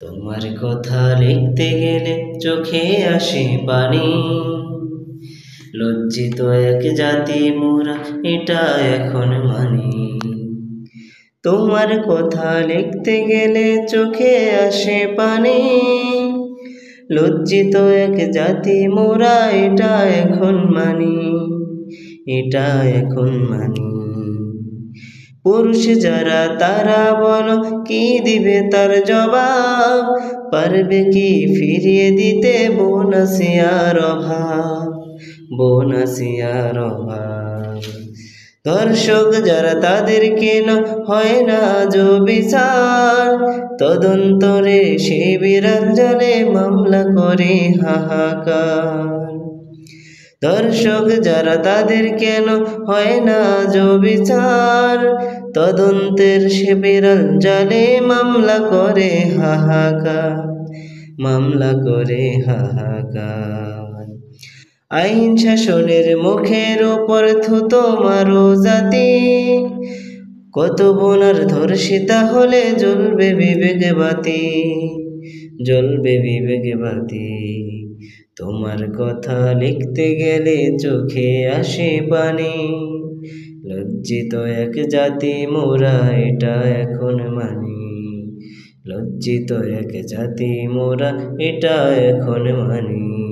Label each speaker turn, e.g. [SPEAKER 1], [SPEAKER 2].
[SPEAKER 1] তোমার কথা লিখতে গেলে চোখে আসে পানি। লজ্জিত এক জাতি মোরা, এটা এখন মানি। তোমার কথা লিখতে গেলে চোখে আসে পানি। লজ্জিত এক জাতি মোরা, এটা এখন মানি, এটা এখন মানি। পুরুষ যারা তারা বলো, কি দিবে তার জবাব? পারবে কি ফিরিয়ে দিতে বোনাসিয়ার অভাব, বোনাসিয়ার অভাব? দর্শক যারা তাদের কেন হয় না আজও বিচার? তদন্তরে সে বিরাট জালে মামলা করে হাহাকার। দর্শক যারা তাদের কেন হয় না আজও বিচার? তদন্তের সে বিরাট জালে মামলা করে হাহাকার, মামলা করে হাহাকার। আইন শাসনের মুখের ওপর থুতো মারো জাতি। কত বোনার ধর্ষিতা হলে জ্বলবে বিবেক বাতি, জ্বলবে বিবেক বাতি। তোমার কথা লিখতে গেলে চোখে আসে পানি। লজ্জিত এক জাতি মোরা, এটা এখন মানি। লজ্জিত এক জাতি মোরা, এটা এখন মানি।